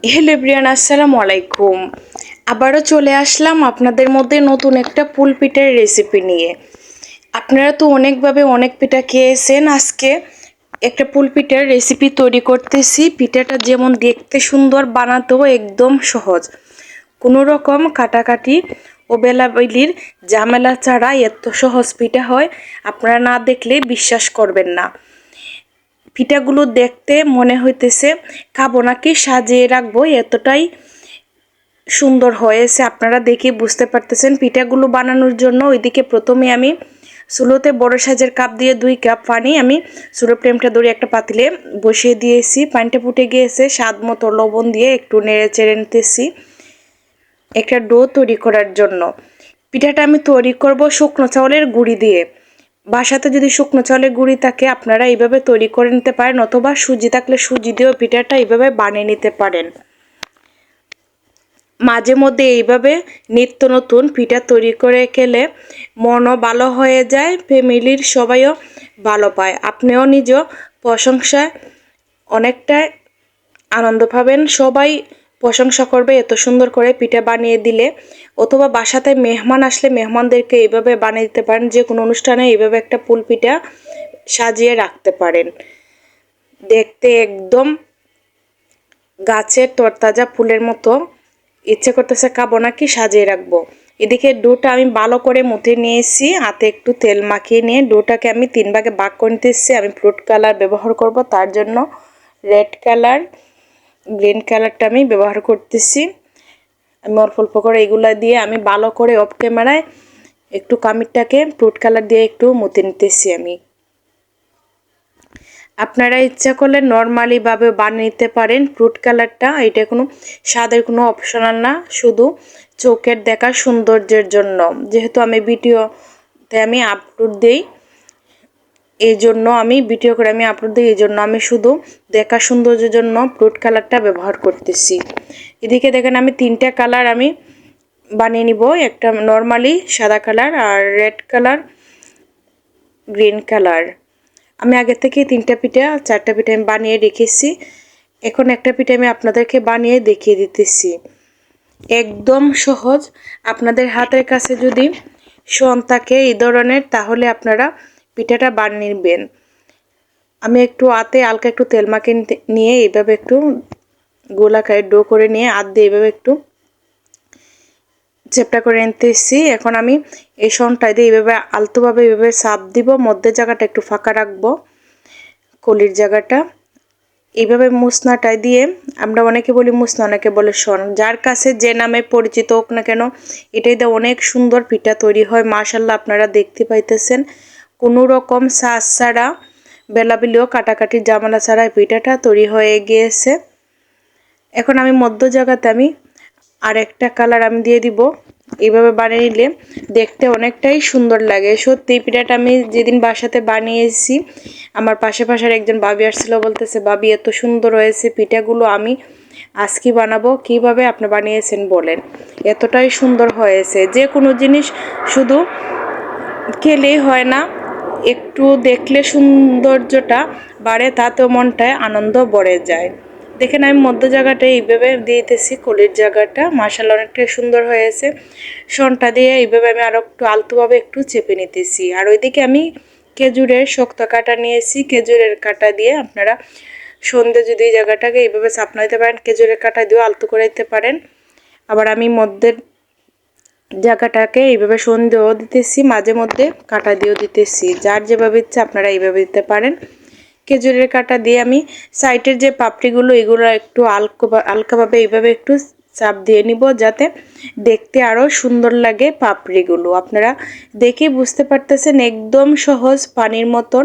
Hello everyone, আসসালামু আলাইকুম। আবারও চলে আসলাম আপনাদের মধ্যে নতুন একটা পুল পিঠার রেসিপি নিয়ে। আপনারা তো অনেকভাবে অনেক পিঠা খেয়েছেন। আজকে একটা পুল পিঠার রেসিপি তৈরি করতেছি। পিঠাটা যেমন দেখতে সুন্দর, বানাতেও একদম সহজ। কোনো রকম কাটাকাটি ও বেলাবেলির ঝামেলা ছাড়া এত সহজ পিঠা হয়, আপনারা না দেখলে বিশ্বাস করবেন না। পিঠাগুলো দেখতে মনে হইতেছে খাবো নাকি সাজিয়ে রাখবো, এতটাই সুন্দর হয়েছে। আপনারা দেখে বুঝতে পারতেছেন। পিঠাগুলো বানানোর জন্য ওইদিকে প্রথমে আমি চুলোতে বড় সাইজের কাপ দিয়ে 2 কাপ পানি আমি চুলো ফ্লেমটা ধরে একটা পাতিলে বসিয়ে দিয়েছি। পানিটা ফুটে গিয়েছে। স্বাদ মতো লবণ দিয়ে একটু নেড়ে চেড়ে নিতেছি একটা ডো তৈরি করার জন্য। পিঠাটা আমি তৈরি করব শুকনো চাউলের গুঁড়ি দিয়ে। বাসাতে যদি শুকনো চাউলের গুঁড়ি থাকে আপনারা এইভাবে তৈরি করে নিতে পারেন, অথবা সুজি থাকলে সুজি দিয়েও পিঠাটা এইভাবে বানিয়ে নিতে পারেন। মাঝে মধ্যে এইভাবে নিত্য নতুন পিঠা তৈরি করে খেলে মনও ভালো হয়ে যায়, ফ্যামিলির সবাইও ভালো পায়। আপনিও নিজ প্রশংসায় অনেকটা আনন্দ পাবেন। সবাই প্রশংসা করবে এত সুন্দর করে পিঠা বানিয়ে দিলে। অথবা বাসাতে মেহমান আসলে মেহমানদেরকে এইভাবে বানিয়ে দিতে পারেন। যে কোনো অনুষ্ঠানে এইভাবে একটা পুল পিঠা সাজিয়ে রাখতে পারেন। দেখতে একদম গাছের তরতাজা ফুলের মতো, ইচ্ছে করতেছে খাবো নাকি সাজিয়ে রাখবো। এদিকে ডোটা আমি ভালো করে মুথে নিয়েছি। হাতে একটু তেল মাখিয়ে নিয়ে ডোটাকে আমি 3 ভাগে ভাগ করে নিতেছি। আমি ফ্রুট কালার ব্যবহার করব, তার জন্য রেড কালার, গ্রিন কালারটা আমি ব্যবহার করতেছি। আমি অল্প অল্প করে এগুলা দিয়ে আমি ভালো করে অফ ক্যামেরায় একটু কামিরটাকে ফ্রুট কালার দিয়ে একটু মুথে নিতেছি আমি। আপনারা ইচ্ছা করলে নর্মালিভাবে বানিয়ে নিতে পারেন ফ্রুট কালারটা। এটা কোনো স্বাদের কোনো অপশনাল না, শুধু চোখের দেখা সৌন্দর্যের জন্য। যেহেতু আমি ভিডিওতে আমি আপলোড দিই, এই জন্য আমি ভিডিও করে আমি আপলোড দিই, এই জন্য আমি শুধু দেখা সৌন্দর্যের জন্য ফ্রুট কালারটা ব্যবহার করতেছি। এদিকে দেখেন আমি 3টা কালার আমি বানিয়ে নিব। একটা নর্মালি সাদা কালার, আর রেড কালার, গ্রিন কালার। আমি আগে থেকে 3টা পিঠা 4টা পিঠা আমি বানিয়ে রেখেছি। এখন একটা পিঠা আমি আপনাদেরকে বানিয়ে দেখিয়ে দিতেছি। একদম সহজ। আপনাদের হাতের কাছে যদি শোন থাকে এই ধরনের, তাহলে আপনারা পিঠাটা বানিয়ে নেবেন। আমি একটু হাতে হালকা একটু তেল মাখিয়ে নিয়ে এইভাবে একটু গোলাকার ডো করে নিয়ে হাত দিয়ে এইভাবে একটু চেপটা করে নিতেছি। এখন আমি এই শনটা দিয়ে এইভাবে আলতোভাবে এইভাবে চাপ দিব। মধ্যে জায়গাটা একটু ফাঁকা রাখবো, কলির জায়গাটা। এইভাবে মুসনাটা দিয়ে, আমরা অনেকে বলি মুসনা, অনেকে বলে শন, যার কাছে যে নামে পরিচিত হোক না কেন, এটাই দিয়ে অনেক সুন্দর পিঠা তৈরি হয়। মাশাল্লাহ, আপনারা দেখতে পাইতেছেন কোনো রকম সাজ ছাড়া, বেলাবিলিও কাটাকাটি জামালা ছাড়া পিঠাটা তৈরি হয়ে গিয়েছে। এখন আমি মধ্য জায়গাতে আমি আর একটা কালার আমি দিয়ে দিব। এইভাবে বানিয়ে নিলে দেখতে অনেকটাই সুন্দর লাগে। সত্যি পিঠাটা আমি যেদিন বাসাতে বানিয়েছি, আমার পাশের একজন ভাবি আসছিল, বলতেছে ভাবি এত সুন্দর হয়েছে পিঠাগুলো, আমি আজকে বানাবো, কিভাবে আপনি বানিয়েছেন বলেন। এতটাই সুন্দর হয়েছে। যে কোনো জিনিস শুধু খেলেই হয় না, একটু দেখলে সৌন্দর্যটা বাড়ে, তাতেও মনটায় আনন্দ ভরে যায়। দেখেন আমি মধ্য জায়গাটা এইভাবে দিতেছি, কলির জায়গাটা মাশাআল্লাহ অনেকটা সুন্দর হয়েছে। শনটা দিয়ে এইভাবে আমি আরও একটু আলতোভাবে একটু চেপে নিতেছি। আর ওইদিকে আমি খেজুরের শক্ত কাটা নিয়েছি। খেজুরের কাটা দিয়ে আপনারা সন্ধে যদি এই জায়গাটাকে এইভাবে চাপনা দিতে পারেন, খেজুরের কাটা দিয়েও আলতো করে দিতে পারেন। আবার আমি মধ্যের জায়গাটাকে এইভাবে সন্দেও দিতেছি, মাঝে মধ্যে কাটা দিয়েও দিতেছি। যার যেভাবে ইচ্ছা আপনারা এইভাবে দিতে পারেন। খেজুরের কাটা দিয়ে আমি সাইডের যে পাপড়িগুলো, এগুলো একটু হালকাভাবে এইভাবে একটু চাপ দিয়ে নিব, যাতে দেখতে আরও সুন্দর লাগে পাপড়িগুলো। আপনারা দেখে বুঝতে পারতেছেন একদম সহজ, পানির মতন।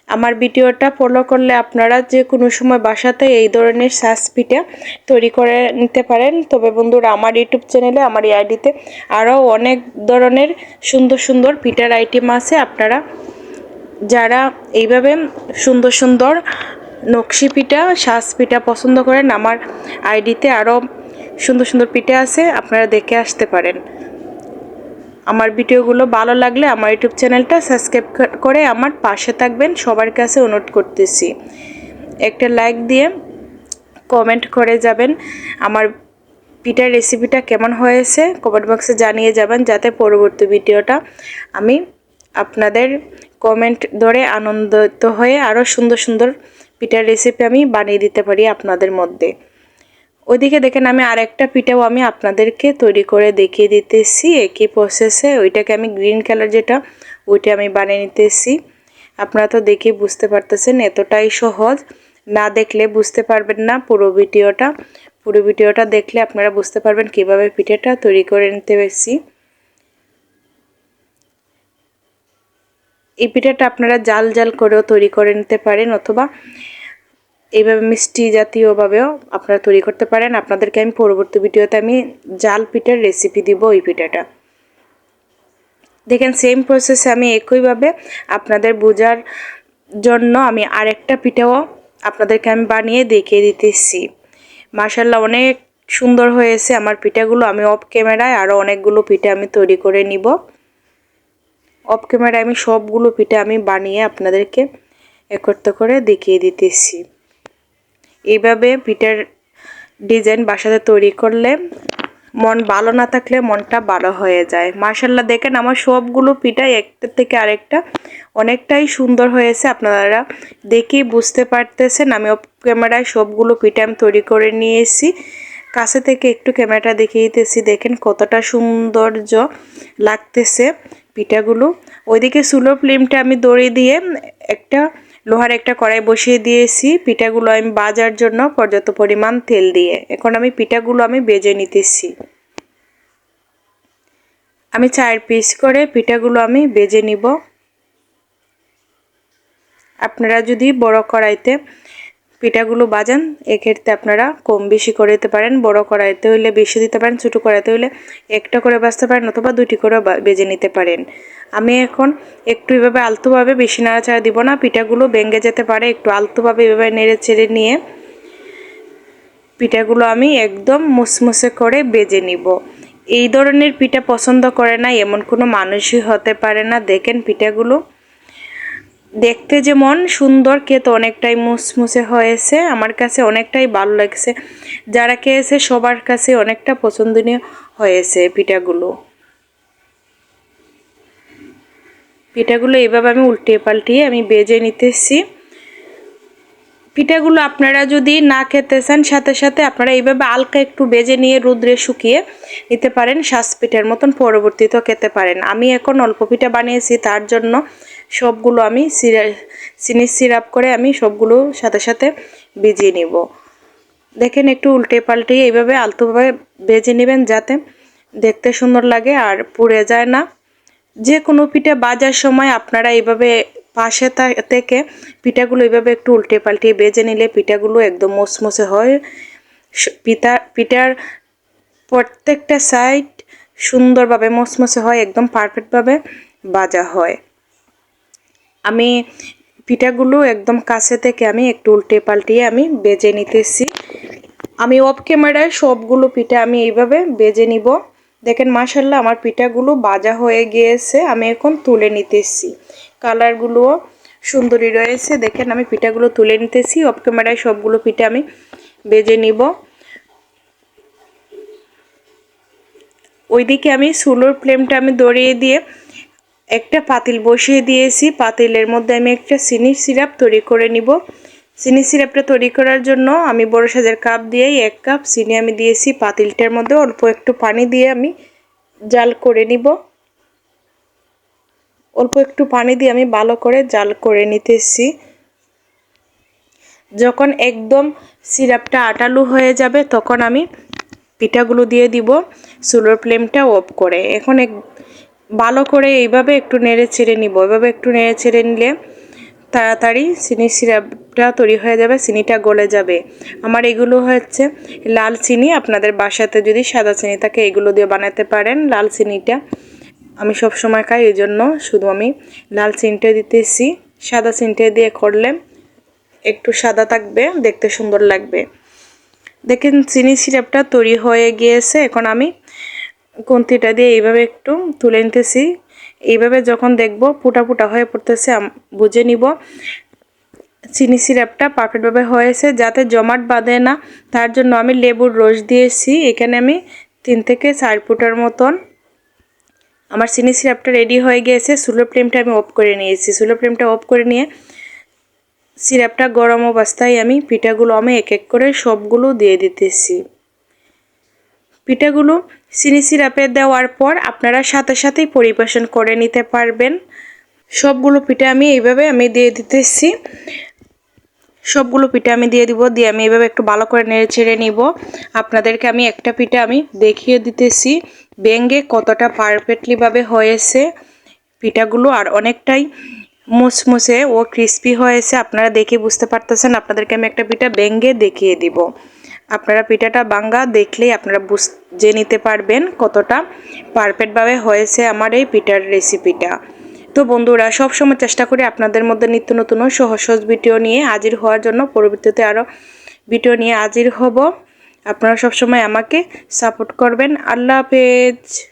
আমার ভিডিওটা ফলো করলে আপনারা যে কোনো সময় বাসাতে এই ধরনের সাজ পিঠা তৈরি করে নিতে পারেন। তবে বন্ধুরা, আমার ইউটিউব চ্যানেলে, আমার এই আইডিতে আরও অনেক ধরনের সুন্দর সুন্দর পিঠার আইটেম আছে। আপনারা যারা এইভাবে সুন্দর সুন্দর নকশি পিঠা, সাজ পিঠা পছন্দ করেন, আমার আইডিতে আরও সুন্দর সুন্দর পিঠা আছে, আপনারা দেখে আসতে পারেন। আমার ভিডিওগুলো ভালো লাগলে আমার ইউটিউব চ্যানেলটা সাবস্ক্রাইব করে আমার পাশে থাকবেন, সবার কাছে অনুরোধ করতেছি। একটা লাইক দিয়ে কমেন্ট করে যাবেন আমার পিঠার রেসিপিটা কেমন হয়েছে, কমেন্ট বক্সে জানিয়ে যাবেন, যাতে পরবর্তী ভিডিওটা আমি আপনাদের কমেন্ট ধরে আনন্দিত হয়ে আরও সুন্দর সুন্দর পিঠার রেসিপি আমি বানিয়ে দিতে পারি আপনাদের মধ্যে। ওইদিকে দেখেন আমি আরেকটা পিঠাও আমি আপনাদেরকে তৈরি করে দেখিয়ে দিতেছি একই প্রসেসে। ওইটাকে আমি গ্রিন কালার যেটা, ওইটা আমি বানিয়ে নিতেছি। আপনারা তো দেখে বুঝতে পারতেছেন এতটাই সহজ, না দেখলে বুঝতে পারবেন না পুরো ভিডিওটা দেখলে আপনারা বুঝতে পারবেন কিভাবে পিঠাটা তৈরি করে নিতে পেরেছি। এই পিঠাটা আপনারা জাল জাল করেও তৈরি করে নিতে পারেন, অথবা এইভাবে মিষ্টি জাতীয়ভাবেও আপনারা তৈরি করতে পারেন। আপনাদেরকে আমি পরবর্তী ভিডিওতে আমি জাল পিঠার রেসিপি দিব ওই পিঠাটা। দেখেন সেম প্রসেসে আমি একইভাবে আপনাদের বোঝার জন্য আমি আরেকটা পিঠাও আপনাদেরকে আমি বানিয়ে দেখিয়ে দিতেছি। মাশাআল্লাহ অনেক সুন্দর হয়েছে আমার পিঠাগুলো। আমি অফ ক্যামেরায় আরও অনেকগুলো পিঠা আমি তৈরি করে নিব। অফ ক্যামেরায় আমি সবগুলো পিঠা আমি বানিয়ে আপনাদেরকে একত্র করে দেখিয়ে দিতেছি। এইভাবে পিঠার ডিজাইন বাসাতে তৈরি করলে মন ভালো না থাকলে মনটা ভালো হয়ে যায়। মাশাআল্লাহ দেখেন আমার সবগুলো পিঠা একটা থেকে আরেকটা অনেকটাই সুন্দর হয়েছে। আপনারা দেখেই বুঝতে পারতেছেন আমি অফ ক্যামেরায় সবগুলো পিঠা আমি তৈরি করে নিয়েছি। কাছে থেকে একটু ক্যামেরাটা দেখিয়ে দিতেছি, দেখেন কতটা সৌন্দর্য লাগতেছে পিঠাগুলো। ওইদিকে চুলোর ফ্লেমটা আমি দড়ি দিয়ে একটা লোহার একটা কড়াই বসিয়ে দিয়েছি পিঠাগুলো আমি ভাজার জন্য পর্যাপ্ত পরিমাণ তেল দিয়ে। এখন আমি পিঠাগুলো আমি ভেজে নিতেছি। আমি 4 পিস করে পিঠাগুলো আমি ভেজে নিব। আপনারা যদি বড় কড়াইতে পিঠাগুলো ভাজেন এক্ষেত্রে আপনারা কম বেশি করে দিতে পারেন। বড় কড়াইতে হইলে বেশি দিতে পারেন, ছোটো কড়াইতে হইলে একটা করে ভাজতে পারেন অথবা 2টি করে ভেজে নিতে পারেন। আমি এখন একটু এভাবে আলতোভাবে, বেশি নাড়াচাড়া দিব না, পিঠাগুলো ভেঙে যেতে পারে, একটু আলতোভাবে এভাবে নেড়ে চেড়ে নিয়ে পিঠাগুলো আমি একদম মুসমুসে করে ভেজে নিব। এই ধরনের পিঠা পছন্দ করে না এমন কোনো মানুষই হতে পারে না। দেখেন পিঠাগুলো দেখতে যেমন সুন্দর, খেতে অনেকটাই মুসমুসে হয়েছে। আমার কাছে অনেকটাই ভালো লাগছে, যারা খেয়েছে সবার কাছে অনেকটা পছন্দনীয় হয়েছে পিঠাগুলো। এইভাবে আমি উল্টিয়ে পাল্টিয়ে আমি ভেজে নিতেছি। পিঠাগুলো আপনারা যদি না খেতে চান সাথে সাথে আপনারা এইভাবে হালকা একটু ভেজে নিয়ে রোদ্রে শুকিয়ে নিতে পারেন, শ্বাস পিঠার মতন পরবর্তীতেও খেতে পারেন। আমি এখন অল্প পিঠা বানিয়েছি, তার জন্য সবগুলো আমি চিনি সিরাপ করে আমি সবগুলো সাথে সাথে ভিজিয়ে নিব। দেখেন একটু উল্টে পাল্টে এইভাবে আলতোভাবে ভেজে নেবেন, যাতে দেখতে সুন্দর লাগে আর পুড়ে যায় না। যে কোনো পিঠা ভাজার সময় আপনারা এইভাবে পাশে থেকে পিঠাগুলো এইভাবে একটু উল্টে পাল্টিয়ে ভেজে নিলে পিঠাগুলো একদম মুসমুসে হয়। পিঠার প্রত্যেকটা সাইড সুন্দরভাবে মুসমুসে হয়, একদম পারফেক্টভাবে ভাজা হয়। আমি পিঠাগুলো একদম কাছে থেকে আমি একটু উল্টে পাল্টিয়ে আমি ভেজে নিতেছি। আমি অফ ক্যামেরায় সবগুলো পিঠা আমি এইভাবে ভেজে নিব। দেখেন মাশাআল্লাহ আমার পিঠাগুলো ভাজা হয়ে গিয়েছে, আমি এখন তুলে নিতেছি। কালারগুলোও সুন্দরই রয়েছে। দেখেন আমি পিঠাগুলো তুলে নিতেছি। অফ ক্যামেরায় সবগুলো পিঠা আমি ভেজে নিব। ওইদিকে আমি চুলোর ফ্লেমটা আমি ধরিয়ে দিয়ে একটা পাতিল বসিয়ে দিয়েছি। পাতিলের মধ্যে আমি একটা চিনির সিরাপ তৈরি করে নিব। চিনি সিরাপটা তৈরি করার জন্য আমি বড় সাইজের কাপ দিয়ে 1 কাপ চিনি আমি দিয়েছি। পাতিলটার মধ্যে অল্প একটু পানি দিয়ে আমি জাল করে নিব। অল্প একটু পানি দিয়ে আমি ভালো করে জাল করে নিতেছি। যখন একদম সিরাপটা আটালো হয়ে যাবে তখন আমি পিঠাগুলো দিয়ে দিব চুলোর ফ্লেমটা অফ করে। এখন ভালো করে এইভাবে একটু নেড়ে ছেড়ে নিব। এভাবে একটু নেড়ে ছেড়ে নিলে তাড়াতাড়ি চিনির সিরাপটা তৈরি হয়ে যাবে, চিনিটা গলে যাবে। আমার এগুলো হচ্ছে লাল চিনি, আপনাদের বাসাতে যদি সাদা চিনি থাকে এগুলো দিয়ে বানাতে পারেন। লাল চিনিটা আমি সব সময় খাই, এই জন্য শুধু আমি লাল চিনিটা দিতেছি। সাদা চিনিটা দিয়ে করলে একটু সাদা থাকবে, দেখতে সুন্দর লাগবে। দেখেন চিনি সিরাপটা তৈরি হয়ে গিয়েছে। এখন আমি খুন্তিটা দিয়ে এইভাবে একটু তুলে নিতেছি। এইভাবে যখন দেখব ফুটা ফুটা হয়ে পড়তেছে বুঝে নিব চিনি সিরাপটা পারফেক্টভাবে হয়েছে, যাতে জমাট বাঁধে না তার জন্য আমি লেবুর রস দিয়েছি। এখানে আমি 3 থেকে 4 ফুটার মতন। আমার চিনি সিরাপটা রেডি হয়ে গিয়েছে। চুলোর ফ্লেমটা আমি অফ করে নিয়েছি। চুলোর ফ্লেমটা অফ করে নিয়ে সিরাপটা গরম অবস্থায় আমি পিঠাগুলো এক এক করে সবগুলো দিয়ে দিতেছি। পিঠাগুলো চিনি সিরাপে দেওয়ার পর আপনারা সাথে সাথেই পরিবেশন করে নিতে পারবেন। সবগুলো পিঠা আমি এইভাবে দিয়ে দিতেছি। সবগুলো পিঠা আমি দিয়ে দিব, দিয়ে আমি এইভাবে একটু ভালো করে নেড়ে ছেড়ে নিব। আপনাদেরকে আমি একটা পিঠা আমি দেখিয়ে দিতেছি ভেঙে কতটা পারফেক্টলিভাবে হয়েছে পিঠাগুলো, আর অনেকটাই মুসমুসে ও ক্রিস্পি হয়েছে। আপনারা দেখে বুঝতে পারতেছেন। আপনাদেরকে আমি একটা পিঠা ভেঙে দেখিয়ে দিব। আপনারা পিঠাটা ভাঙা দেখলেই আপনারা বুঝে নিতে পারবেন কতটা পারফেক্টভাবে হয়েছে আমার এই পিঠার রেসিপিটা। তো বন্ধুরা, সবসময় চেষ্টা করি আপনাদের মধ্যে নিত্য নতুন ও সহজ সহজ ভিডিও নিয়ে হাজির হওয়ার জন্য। পরবর্তীতে আরও ভিডিও নিয়ে হাজির হব। আপনারা সবসময় আমাকে সাপোর্ট করবেন। আল্লাহ হাফেজ।